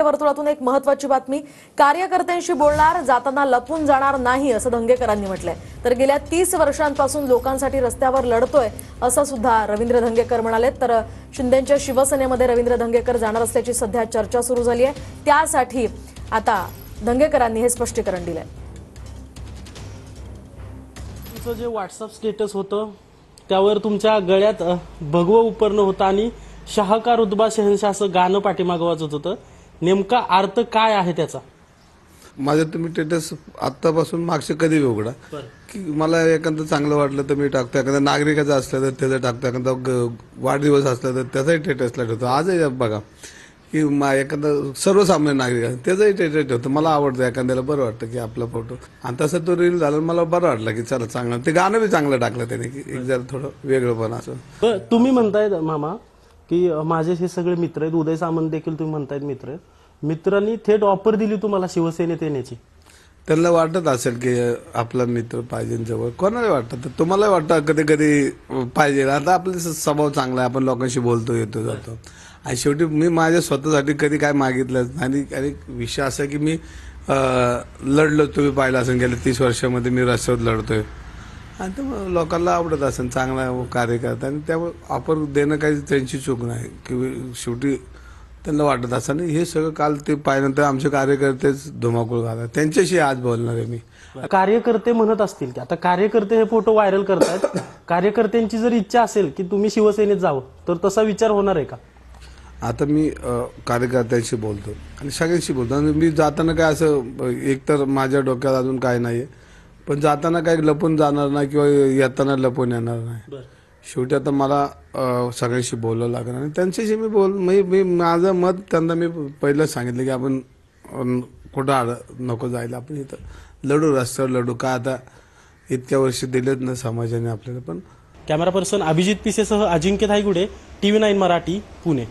वर्तुळातून एक महत्त्वाची बातमी. कार्यकर्त्यांशी बोलणार, जाताना लपून जाणार नाही असं धंगेकरांनी म्हटलंय. तर गेल्या 30 वर्षांपासून लोकांसाठी रस्त्यावर लढतोय असं सुद्धा रवींद्र धंगेकर म्हणाले. तर शिंदेंच्या शिवसेनेमध्ये रवींद्र धंगेकर जाणार असल्याची सध्या चर्चा सुरू झाली आहे. त्यासाठी आता धंगेकरांनी हे स्पष्टीकरण दिलंय. तुमचं जे व्हॉट्सअप स्टेटस होतं त्यावर तुमच्या गळ्यात भगवं उपरणं होतं आणि शाहकार रुतबा शहनशाह असं गाणं पाठीमागं वाजत होतं. नेमका अर्थ काय आहे त्याचा? माझं तुम्ही स्टेटस आत्तापासून मागचे कधी उघडा की मला एखादं चांगलं वाटलं तर मी टाकतो, एखादा नागरिकाचा असलं तर त्याचं टाकतो, एखादा वाढदिवस असला तर त्याचाही स्टेटसला ठेवतो. आजही बघा की एखादा सर्वसामान्य नागरिक त्याचाही स्टेटस ठेवतो. मला आवडतं, एखाद्याला बरं वाटतं की आपला फोटो. आणि तसं तो रील झाला, मला बरं वाटलं की चला चांगलं. ते गाणं बी चांगलं टाकलं त्याने की एक जरा थोडं वेगळं पण असं. तुम्ही म्हणतायत मामा की माझे हे सगळे मित्र आहेत, उदय सामंत देखील तुम्ही म्हणतायत मित्र. मित्रांनी थेट ऑफर दिली तुम्हाला शिवसेनेत येण्याची. त्यांना वाटत असेल की आपला मित्र पाहिजे जवळ. कोणाला वाटतं? तर तुम्हाला वाटतं कधी कधी पाहिजे. आता आपला स्वभाव चांगला आहे, आपण लोकांशी बोलतो, येतो जातो. आणि शेवटी मी माझ्या स्वतःसाठी कधी काय मागितलं आणि विषय असा की मी लढलो. तुम्ही पाहिलं असेल गेल्या 30 वर्षामध्ये मी रस्त्यावर लढतोय. आणि त्यामुळे लोकांना आवडत असेल, चांगला कार्य करतात. आणि त्यामुळे ऑफर देणं काही त्यांची चूक नाही की शेवटी त्यांना वाटत असं. हे सगळं काल ते पाहिल्यानंतर आमचे कार्यकर्तेच धुमाकूळ घालतात. त्यांच्याशी आज बोलणार आहे मी. कार्यकर्ते म्हणत असतील की आता कार्यकर्ते हे फोटो व्हायरल करतायत, कार्यकर्त्यांची जर इच्छा असेल की तुम्ही शिवसेनेत जावं तर तसा विचार होणार आहे का? आता मी कार्यकर्त्यांशी बोलतो आणि सगळ्यांशी बोलतो. आणि मी जाताना काय असं एकतर माझ्या डोक्यात अजून काय नाहीये, पण जाताना काही लपून जाणार नाही किंवा येताना लपून येणार नाही. शेवटी आता मला सगळ्यांशी बोलावं लागणार आणि त्यांच्याशी मी माझं मत त्यांना मी पहिलं सांगितलं की आपण कुठं नको जायला, आपण इथं लढू, रस्त्यावर लढू. का आता इतक्या वर्ष दिलेत ना समाजाने आपल्याला. पण कॅमेरा पर्सन अभिजित पिसेसह अजिंक्य धायगुडे, TV9 मराठी, पुणे.